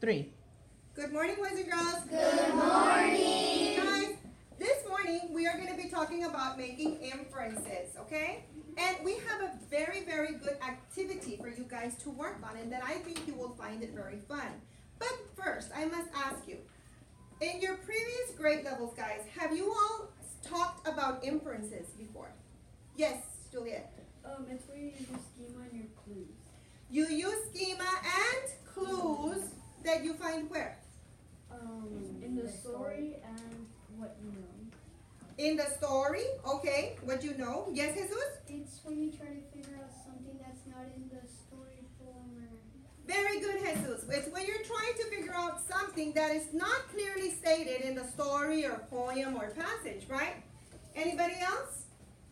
3. Good morning, boys and girls. Good morning. Guys, this morning we are going to be talking about making inferences, okay? And we have a very, very good activity for you guys to work on, and that I think you will find it very fun. But first, I must ask you, in your previous grade levels, guys, have you all talked about inferences before? Yes, Juliet. It's where you use your schema and your clues. You use schema and clues that you find where? In the story and what you know. In the story, okay, what you know. Yes, Jesus? It's when you try to figure out something that's not in the story form or... Very good, Jesus. It's when you're trying to figure out something that is not clearly stated in the story or poem or passage, right? Anybody else?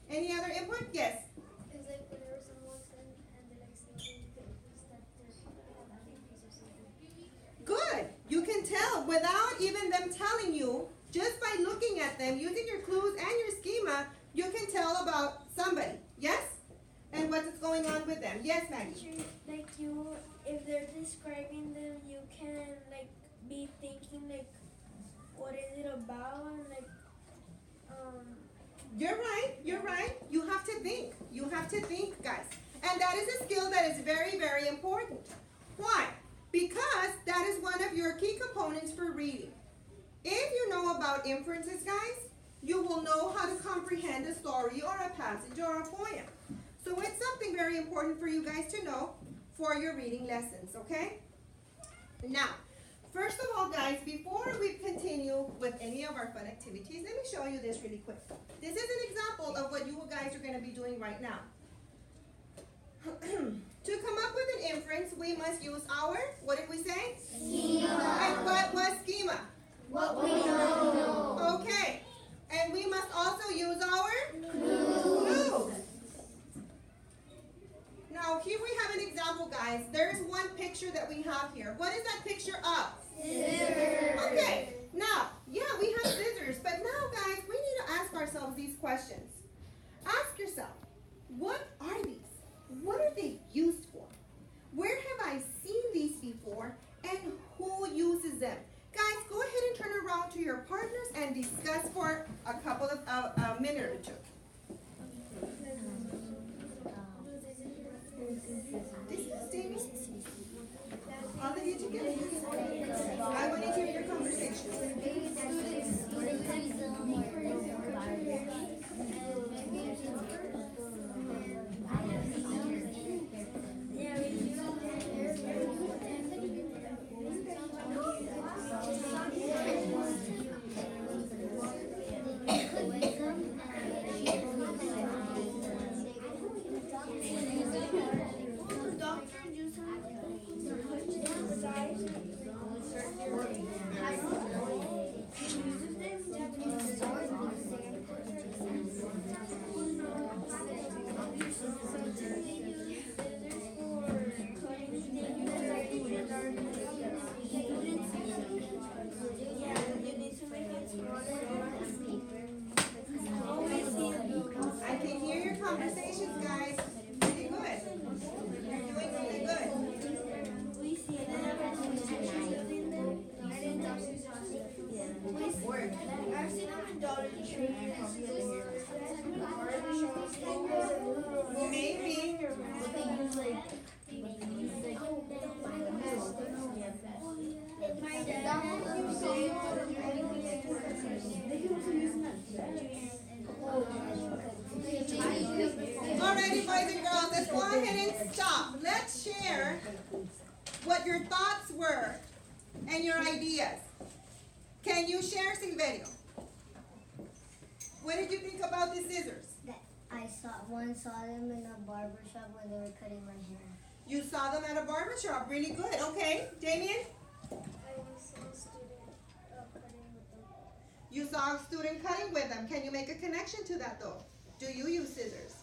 Any other input? Yes. It's like whenever someone said and they're like saying things that they're having a piece of something. Good. You can tell without even them telling you, just by looking at them, using your clues and your schema, you can tell about somebody. Yes? And what is going on with them. Yes, Maggie? Like you, if they're describing them, you can like be thinking like, what is it about? And like, You're right. You're right. You have to think. You have to think, guys. And that is a skill that is very, very important. Why? Because that is one of your key components for reading. If you know about inferences, guys, you will know how to comprehend a story or a passage or a poem. So it's something very important for you guys to know for your reading lessons, okay? Now, first of all, guys, before we continue with any of our fun activities, let me show you this really quick. This is an example of what you guys are going to be doing right now. To come up with an inference, we must use our, what did we say? Schema. And what was schema? What we know. Okay. And we must also use our Clues. Now, here we have an example, guys. There's one picture that we have here. What is that picture of? Scissors. Okay. Now, yeah, we have scissors. But now, guys, we need to ask ourselves these questions. Ask yourself, what are these? What are they used for? Where have I seen these before? And who uses them? Guys, go ahead and turn around to your partners and discuss for a couple of a minute or two. All of you together. I want to hear your conversation. I can hear your conversations, guys. Really good. You're doing really good. I've seen them in Dollar Tree. Maybe. Alrighty, boys and girls, let's go ahead and stop. Let's share what your thoughts were and your ideas. Can you share, Silverio? What did you think about the scissors? I saw them in a barber shop when they were cutting my hair. You saw them at a barber shop. Really good. Okay. Damien? I saw a student cutting with them. You saw a student cutting with them. Can you make a connection to that, though? Do you use scissors?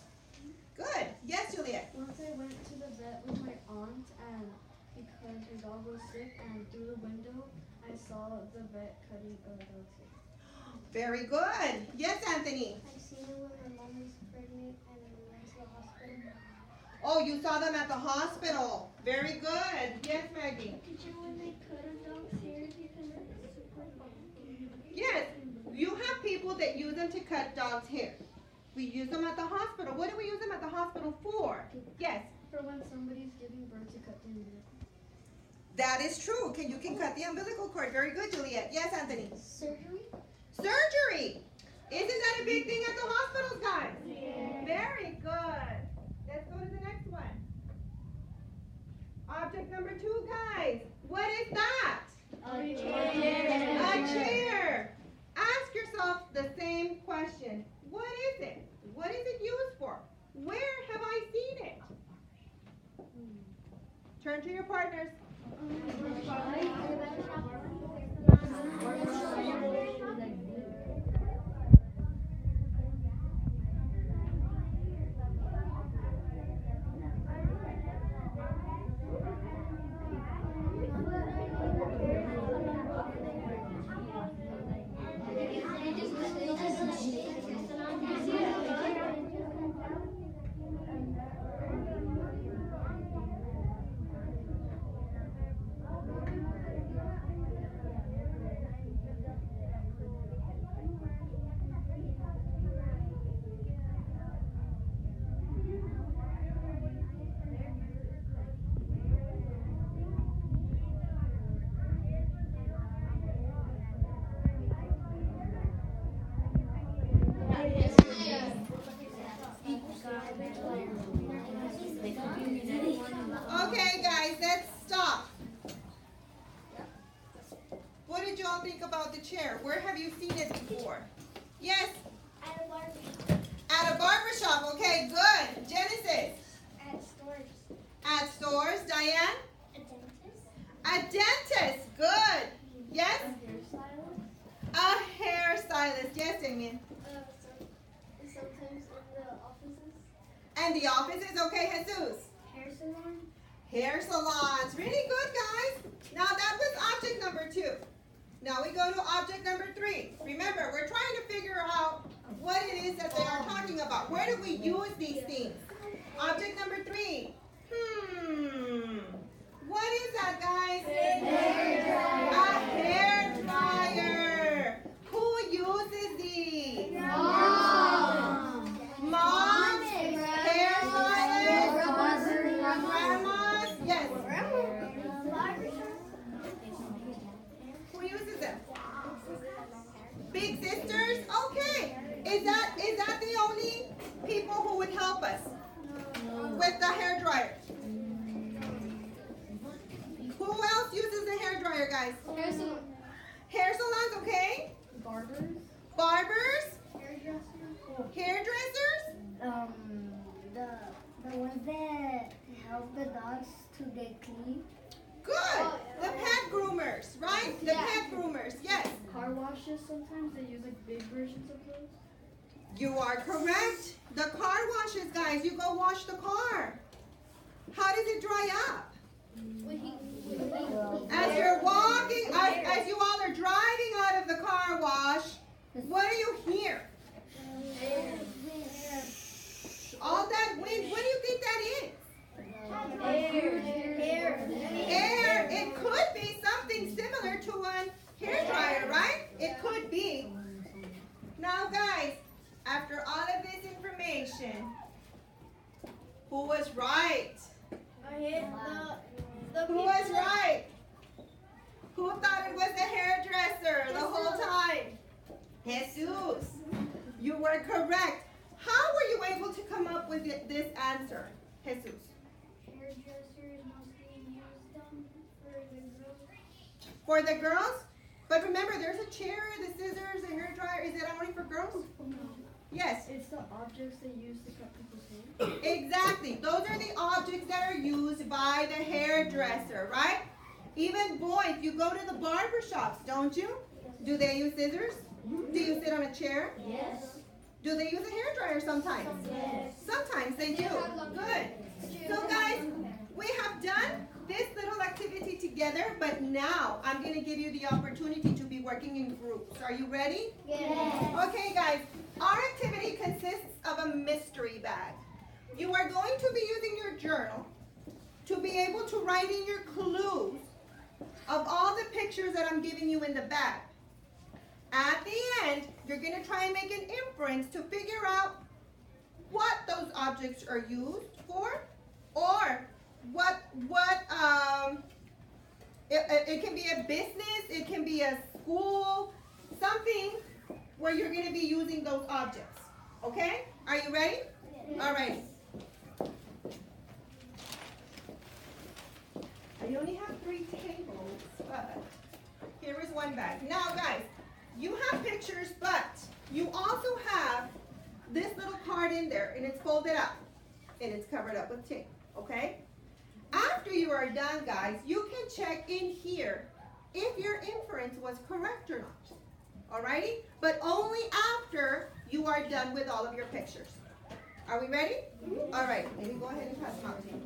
Good. Yes, Juliet? Once I went to the vet with my aunt, and because her dog was sick, and through the window, I saw the vet cutting a dog's hair. Very good. Yes, Anthony? I've seen it when my mom was pregnant and we went to the hospital. Oh, you saw them at the hospital. Very good. Yes, Maggie? Did you when they cut a that use them to cut dogs' hair. We use them at the hospital. What do we use them at the hospital for? Yes. For when somebody's giving birth to cut the umbilical. That is true. You can cut the umbilical cord. Very good, Juliet. Yes, Anthony. Surgery? Surgery. Isn't that a big thing at the hospitals, guys? Yeah. Very good. Let's go to the next one. Object number 2, guys. What is that? A chair. A chair. Ask yourself the same question. What is it? What is it used for? Where have I seen it? Turn to your partners. Okay, guys, let's stop. What did y'all think about the chair? Where have you seen it before? Yes? At a barbershop. At a barbershop. Okay, good. Genesis? At stores. At stores. Diane? A dentist. A dentist. Good. Yes? A hairstylist? A hairstylist. Yes, Damien. Sometimes in the offices. And the offices. Okay, Jesus? Hair salon? Hair salons. Really good, guys. Now that was object number 2. Now we go to object number 3. Remember, we're trying to figure out what it is that they are talking about. Where do we use these things? Object number 3. What is that, guys? A hair dryer. Who uses these? Moms? Hairstylists? Grandmas? Yes. Who uses them? Big sisters? Okay. Is that the only people who would help us with the hair dryer? Who else uses the hair dryer, guys? Hair salon. Hair salons, okay? Barbers? Barbers? Hairdressers? Hairdressers? The ones that help the dogs to get clean. Good. The pet groomers, right? The pet groomers, yes. Car washes sometimes, they use like big versions of those. You are correct. The car washes, guys. You go wash the car. How does it dry up? As you're walking, as you all are driving out of the car wash, what do you hear? All that wind, what do you think that is? Air. It could be something similar to a hair dryer, right? It could be. Now, guys, after all of this information, who was right? Who was right? Who thought it was a hairdresser the whole time? Jesus. You were correct. How were you able to come up with this answer, Jesus? Hairdressers mostly use them for the girls. For the girls? But remember, there's a chair, the scissors, the hair dryer. Is it only for girls? Yes. It's the objects they use to cut people's hair. Exactly. Those are the objects that are used by the hairdresser, right? Even boys, you go to the barber shops, don't you? Do they use scissors? Do you sit on a chair? Yes. Do they use a hair dryer sometimes? Yes. Sometimes they do. Good. So guys, we have done this little activity together, but now I'm going to give you the opportunity to be working in groups. Are you ready? Yes. Okay guys, our activity consists of a mystery bag. You are going to be using your journal to be able to write in your clues of all the pictures that I'm giving you in the bag. At the end, you're going to try and make an inference to figure out what those objects are used for, or it can be a business, it can be a school, something where you're going to be using those objects. Okay? Are you ready? All right. I only have 3 tables, but here is one bag. Now, guys, you have pictures, but you also have this little card in there, and it's folded up, and it's covered up with tape, okay? After you are done, guys, you can check in here if your inference was correct or not, alrighty? But only after you are done with all of your pictures. Are we ready? All right, let me go ahead and pass them out to you.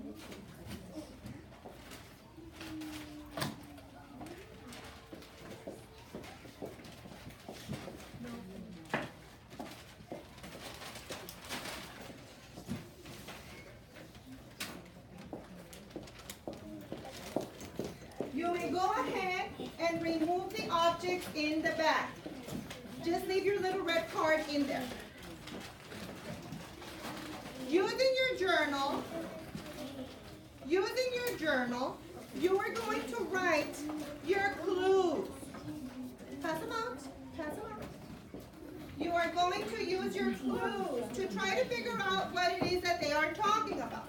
You may go ahead and remove the objects in the bag. Just leave your little red card in there. Using your journal, you are going to write your clues. Pass them out, pass them out. You are going to use your clues to try to figure out what it is that they are talking about.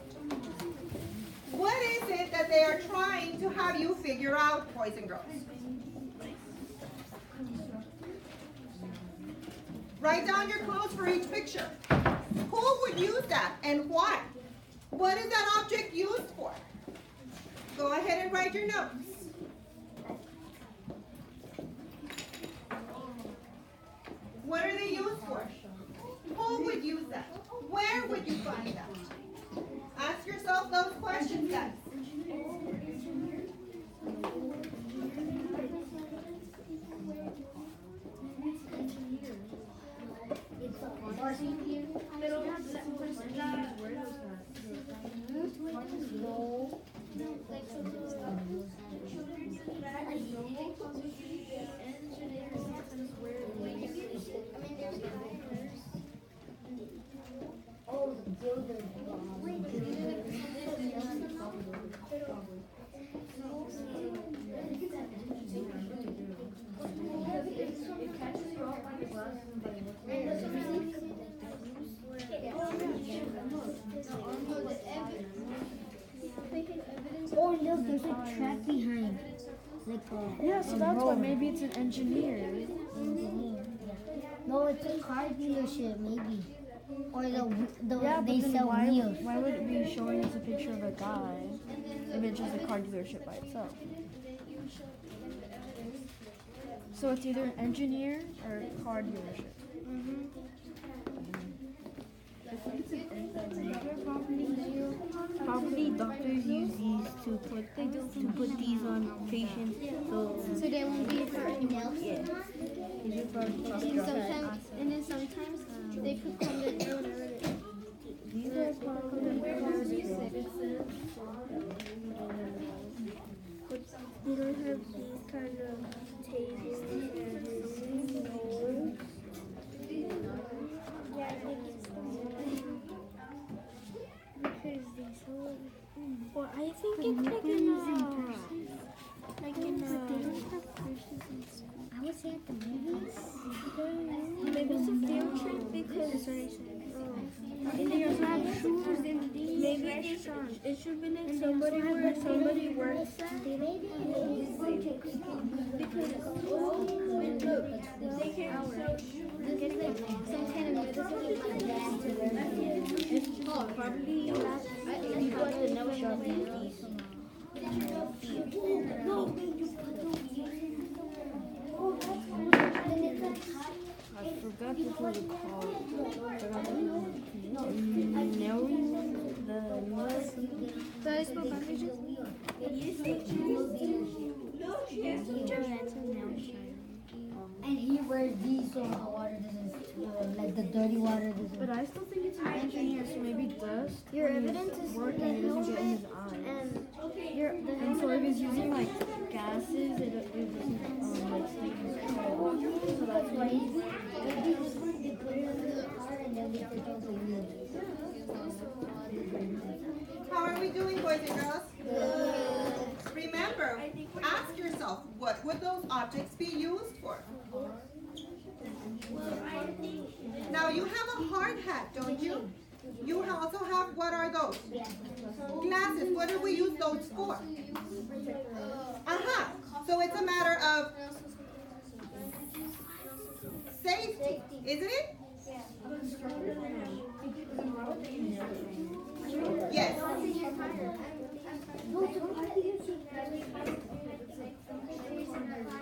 What is it that they are trying to have you figure out, boys and girls? Write down your clues for each picture. Who would use that and why? What is that object used for? Go ahead and write your notes. What are they used for? Who would use that? Where would you find that? Ask yourself those questions, guys. Oh, the builder. Oh, look, there's a track behind. Like Yeah, so that's why maybe it's an engineer. No, it's a car dealership, maybe. Or Yeah, but they then sell wheels. why would it be showing us a picture of a guy if it's just a car dealership by itself? So it's either an engineer or a car dealership. Probably doctors use these to put these on patients So they won't be for anything else? yeah. These are probably And then sometimes they put condom there whenever these are probably We don't have these kind of tables. Yeah, I think it's because these whole. Well, I think it's like in I would say at the movies. maybe it's a field trip because and they also have shoes in these restaurants. It should be like somebody works at because they can sell shoes. Some kind of probably people at the nail shop use these. I forgot what it was called. And he wears these so the water doesn't, like the dirty water doesn't. But I still think it's an engineer, so maybe dust. Your when he's evidence is working, it doesn't get in his eyes. and And so if he's using like gases, it doesn't like stay in his eyes. So that's How are we doing, boys and girls? Remember, ask yourself, what would those objects be used for? Now you have a hard hat, don't you? You also have, what are those? Glasses. What do we use those for? So it's a matter of safety, isn't it? Yes.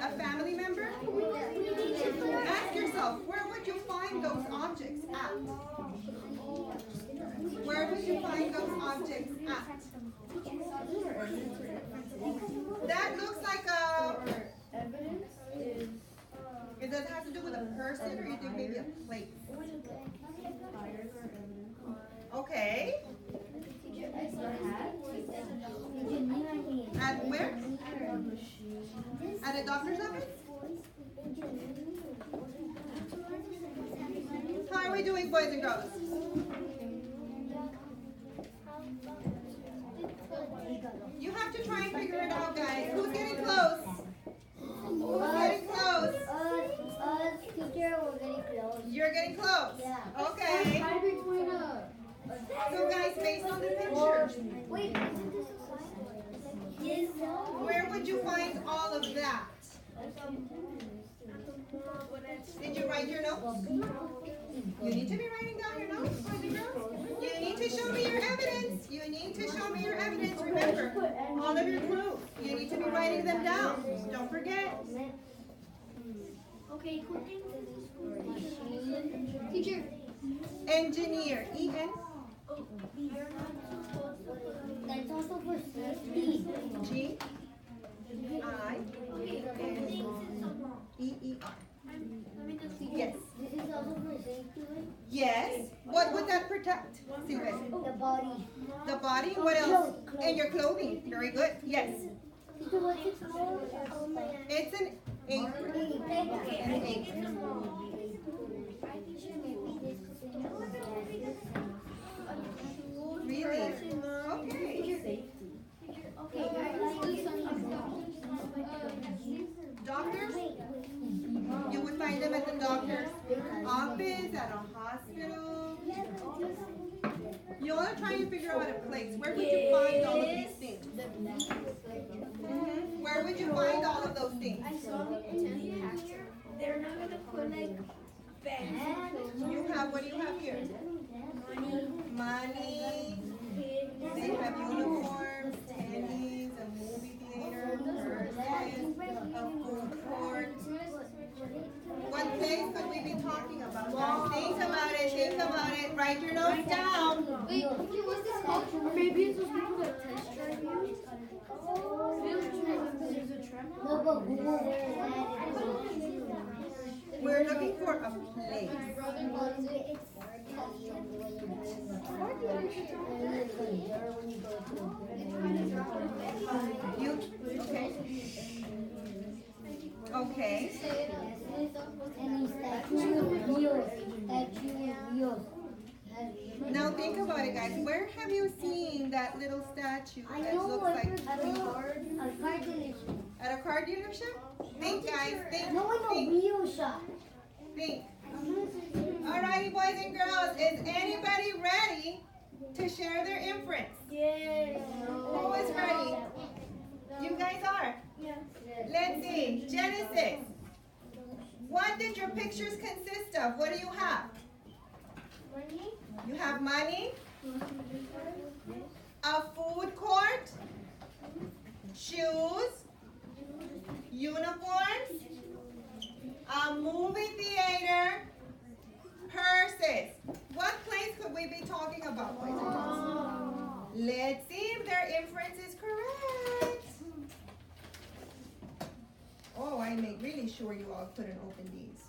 A family member? Ask yourself, where would you find those objects at? Where would you find those objects at? That looks like a... Does it have to do with a person, or you think maybe a place? Okay. At where? At a doctor's office? How are we doing, boys and girls? You have to try and figure it out, guys. Who's getting close? Who's getting close? Teacher, we're getting close. You're getting close? Yeah. Okay. So guys, based on the pictures, Wait, where would you find all of that? Did you write your notes? You need to be writing down your notes, boys and girls. You need to show me your evidence. You need to show me your evidence. Remember, all of your clues. You need to be writing them down. Don't forget. Okay, cool thing. Teacher. Engineer. E-N. that's also for safety. G. I. N. E-E-R. Yes. This is also for safety. Yes. What would that protect? Sylvia? The body. The body? What else? And your clothing. Very good. Yes. Teacher, what's it called? It's an apron. An apron. Really? Okay. Doctors? You would find them at the doctor's office, at a hospital. You want to try and figure out a place. Where would you find all of these things? Where would you find all of those things? They're not gonna put like bags. You have, what do you have here? Money. They have uniforms, tennies, a movie theater, purses, a food court. What place could we be talking about? Guys? Think about it, think about it. Write your notes down. Wait, what's this called? Maybe it's those people that test drive you. There's a trap. No, but Google where that is. We're looking for a place. You, okay. Okay. Now think about it, guys. Where have you seen that little statue that looks like at a car dealership? Think, guys. Think. No, no, Think. Rio shop. Think. Alrighty, boys and girls. Is anybody ready to share their inference? Yes. Who is ready? You guys are? Yes. Let's see. Genesis. What did your pictures consist of? What do you have? Money. You have money, a food court, shoes, uniforms, a movie theater, purses. What place could we be talking about, boys and girls? Let's see if their inference is correct. Oh, I make really sure you all couldn't open these.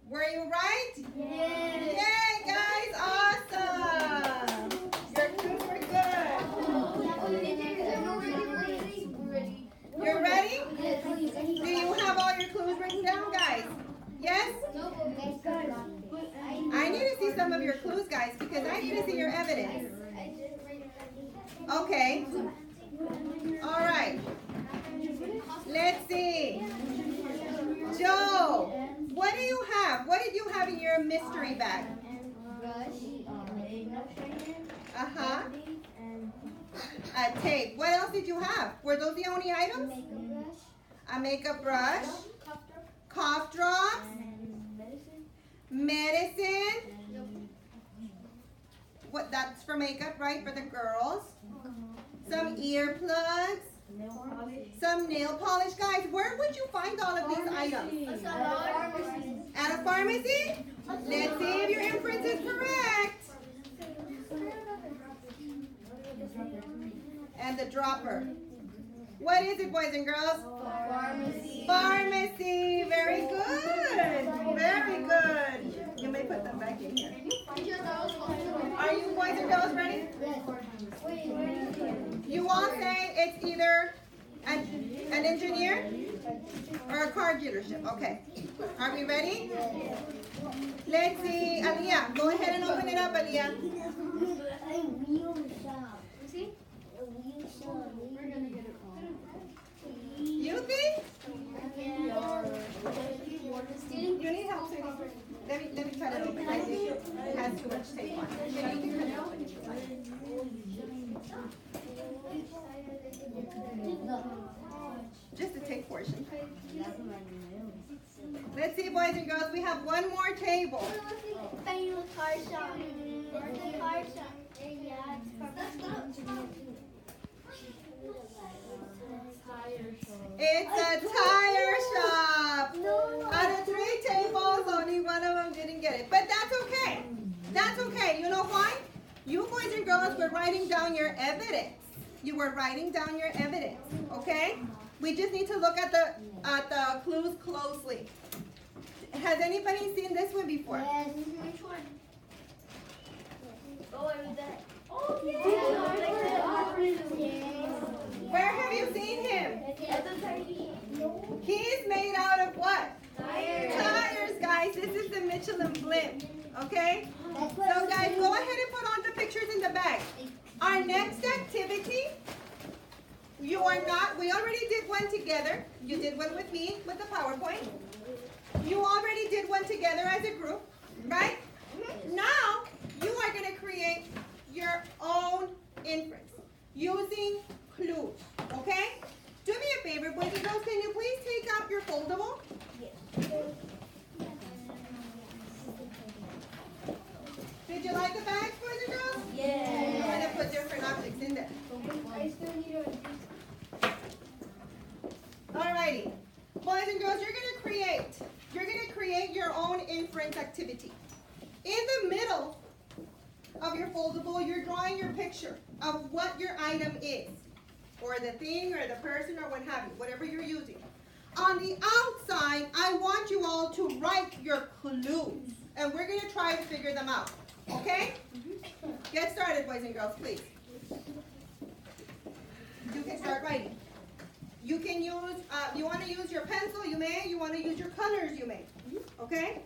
Were you right? Yes. Yay, guys, awesome. Your clues were good. You're ready? Do you have all your clues written down, guys? Yes? Okay. All right. Let's see. Joe, what do you have? What did you have in your mystery bag? Uh-huh. A tape. What else did you have? Were those the only items? A makeup brush. Cough drops. Medicine. What, that's for makeup, right? For the girls. Some earplugs. Some nail polish. Guys, where would you find all of these items? At a pharmacy? Let's see if your inference is correct. And the dropper. What is it, boys and girls? Pharmacy. Pharmacy. Very good. Very good. You may put them back in here. Are you boys and girls ready? You all say it's either an engineer or a car dealership. Okay. Are we ready? Let's see. Aliyah, go ahead and open it up, Aliyah. You think? You need help, sweetie. Let me try to open it. I think it has too much tape on it. You can cut it open if you like. Just the tape portion. Let's see, boys and girls. We have one more table. It's a tire shop. Out of 3 tables, only one of them didn't get it. But that's okay. That's okay. You know why? You boys and girls were writing down your evidence. You were writing down your evidence. Okay? We just need to look at the clues closely. Has anybody seen this one before? Yes. Which one? Oh, Where have you seen him? He's made out of what? Tires, guys. This is the Michelin blimp. Okay? So, guys, go ahead and put on the pictures in the bag. Our next activity, we already did one together. You did one with me with the PowerPoint. You already did one together as a group, right? Now, you are going to create your own inference using clues, okay? Do me a favor, boys and girls, can you please take out your foldable? Did you like the bags, boys and girls? Yeah. I'm going to put different objects in there. Alrighty. Boys and girls, you're going to create your own inference activity. In the middle of your foldable, you're drawing your picture of what your item is, or the thing, or the person, or what have you, whatever you're using. On the outside, I want you all to write your clues, and we're going to try to figure them out, okay? Get started, boys and girls, please. You can start writing. You can use, you want to use your pencil, you may. You want to use your colors, you may. Okay?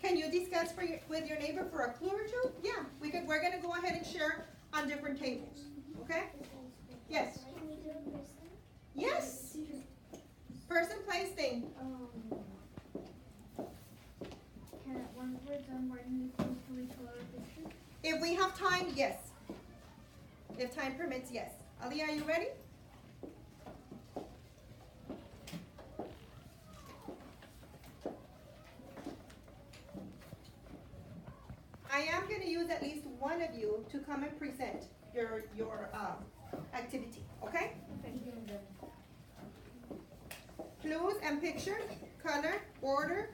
Can you discuss with your neighbor for a clue or two? Yeah, we're going to go ahead and share on different tables. Okay? Yes? Yes? Person, place, thing. When we're done writing the clues, can we color a picture? If we have time, yes. If time permits, yes. Ali, are you ready? I am going to use at least one of you to come and present your activity, okay? Clues and picture, color, order.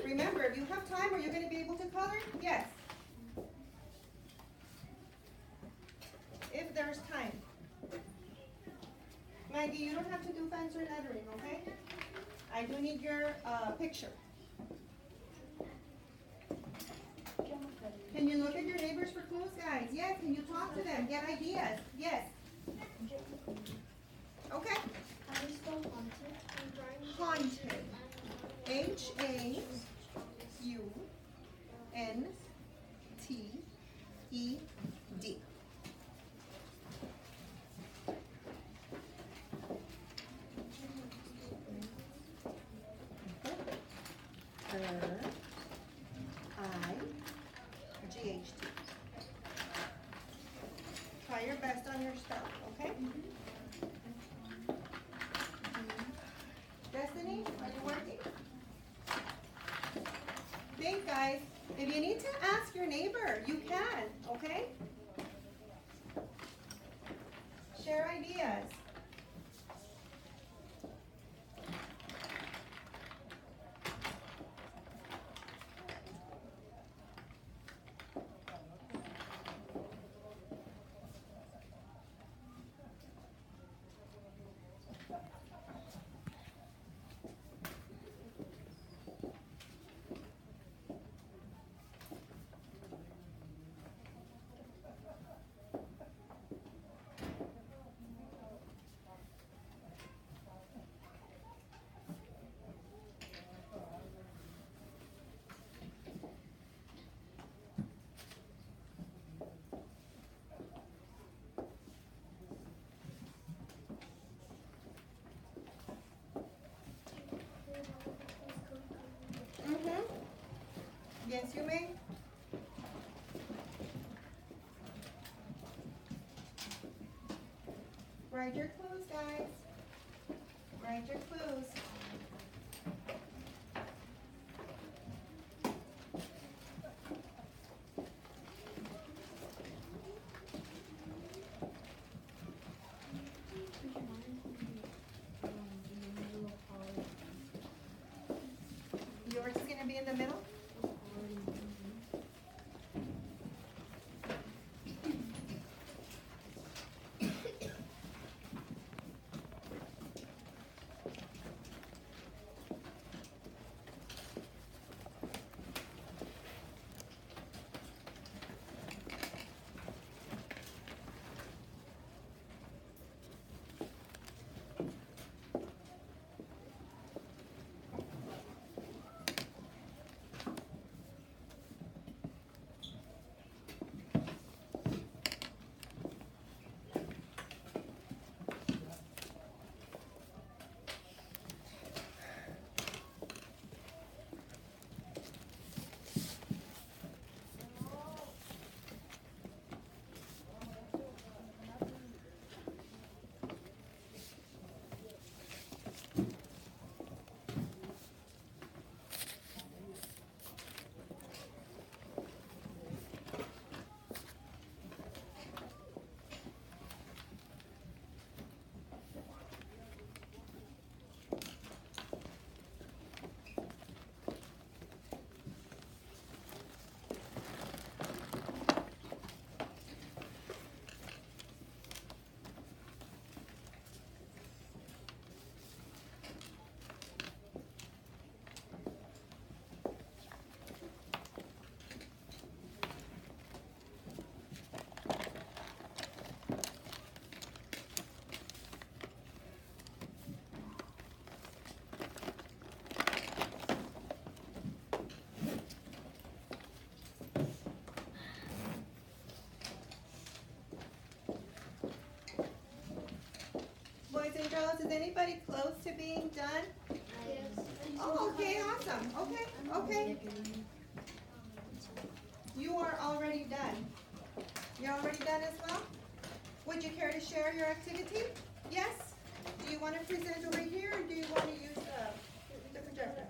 Remember, if you have time, are you going to be able to color? Yes. If there's time. Maggie, you don't have to do fancy lettering, okay? I do need your picture. Can you look at your neighbors for clues, guys? Yes. Can you talk to them? Get ideas? Yes. Okay. How do you spell haunted? Haunted. H-A-U. N-T-E-D. R-I-G-H-T. Try your best on your spelling, okay? Destiny, are you working? Think, guys. If you need to ask your neighbor, you can, okay? Share ideas. Yes, you may. Write your clues, guys. Write your clues. Yours is going to be in the middle? Boys and girls, is anybody close to being done? Yes. Oh, okay, awesome. Okay, okay. You are already done. You're already done as well? Would you care to share your activity? Yes? Do you want to present over here or do you want to use the projector?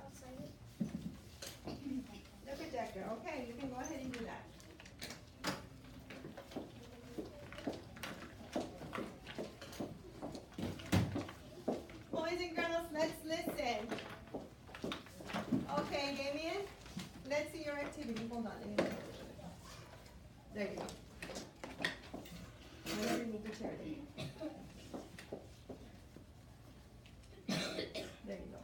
The projector, okay, you can go ahead and do that. Boys and girls, let's listen. Okay, Damien, let's see your activity. Hold on, let me move it. There you go. I'm gonna remove the chair. There you go.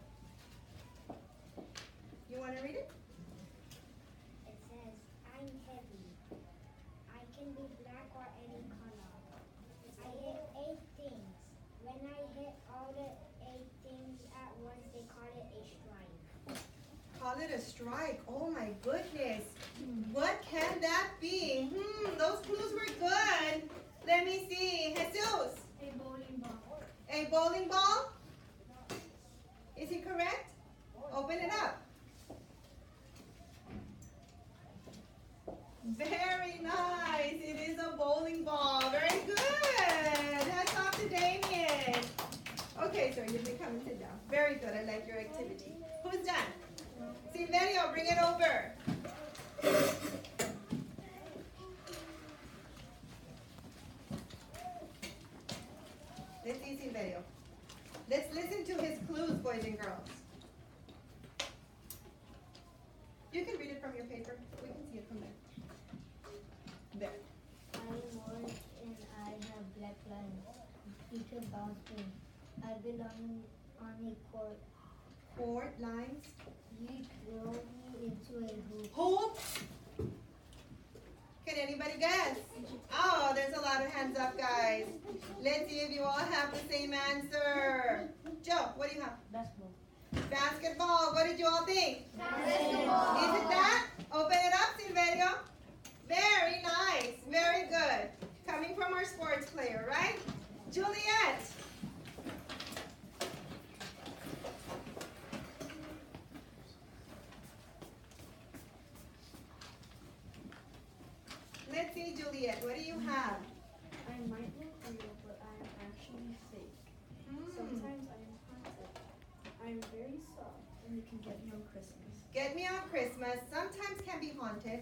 You want to read it? It says, I'm heavy. I can be black or any color. I hit 8 things. When I hit all the 8 things at once, they call it a strike. Call it a strike. Oh my goodness. Very nice. It is a bowling ball. Very good. Hats off to Damien. Okay, sir, you may come and sit down. Very good. I like your activity. Who's done? Silverio, bring it over. Let's see Silverio. Let's listen to his clues, boys and girls. You can read it from your paper. We can see it from there. There. I am white and I have black lines. You can bounce me. I belong on a court. Court lines. You throw me into a hoop. Hoop. Can anybody guess? Oh, there's a lot of hands up, guys. Let's see if you all have the same answer. Joe, what do you have? Basketball. Basketball. What did you all think? Basketball. Is it that? Open it up, Silverio. Very nice. Very good. Coming from our sports player, right? Juliet. Let's see, Juliet. What do you have? I might look real, but I am actually fake. Sometimes I am haunted. I am very soft, and you can get me on Christmas. Get me on Christmas. Sometimes can be haunted.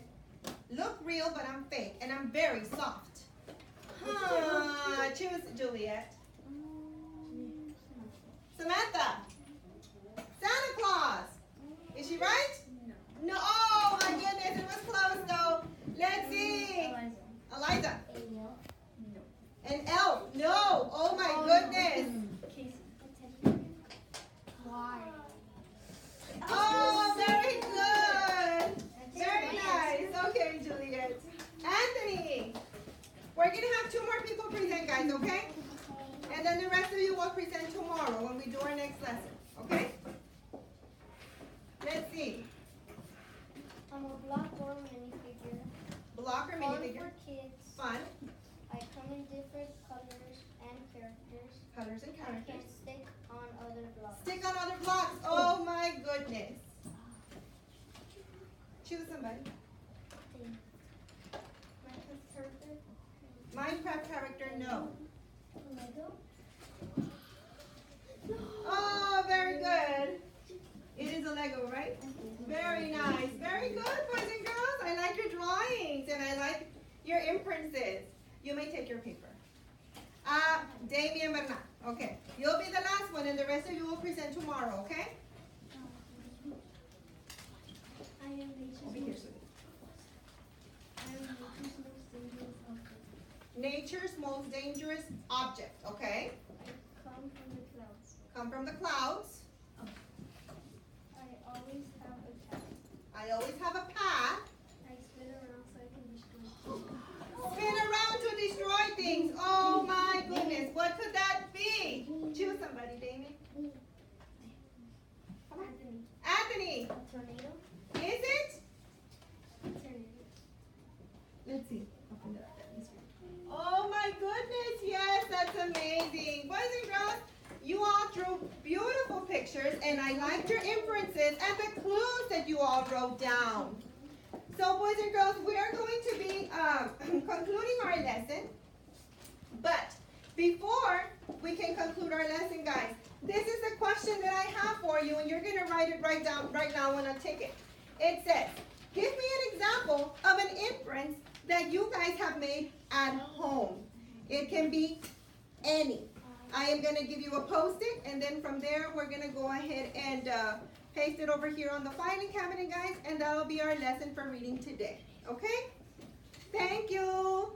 Look real, but I'm fake, and I'm very soft. Choose Juliet. Samantha. Santa Claus. Is she right? No. No. Oh my goodness, it was close though. Let's see. Eliza. No. An elf. No. Oh my goodness. Casey. Why? Oh, very good. Very nice. Okay, Juliet. Anthony. We're going to have 2 more people present, guys, okay? And then the rest of you will present tomorrow when we do our next lesson, okay? Let's see. I'm a block or minifigure. Block or Fun minifigure? for kids. Fun. I come in different colors and characters. Colors and I can characters. stick on other blocks. Stick on other blocks. Oh my goodness. Choose somebody. Minecraft character, no. Lego. Oh, very good. It is a Lego, right? Very nice. Very good, boys and girls. I like your drawings and I like your imprints. You may take your paper. Damien Bernal. Okay. You'll be the last one and the rest of you will present tomorrow, okay? I am Over here, sweetie. Nature's most dangerous object, okay? I come from the clouds. Come from the clouds. I always have a cat. I always have a path. I spin around so I can destroy things. Spin around to destroy things. Oh my goodness. What could that be? Choose somebody, Damien. Come on. Anthony. A tornado. Is it? A tornado. Let's see. Open it up. Oh my goodness. Yes, that's amazing. Boys and girls, you all drew beautiful pictures and I liked your inferences and the clues that you all wrote down. So boys and girls, we are going to be concluding our lesson. But before we can conclude our lesson, guys, this is a question that I have for you and you're going to write it right down right now on a ticket. It says, give me an example of an inference that you guys have made at home. It can be any. I am going to give you a post-it and then from there we're going to go ahead and paste it over here on the filing cabinet, guys, and that will be our lesson for reading today. Okay? Thank you.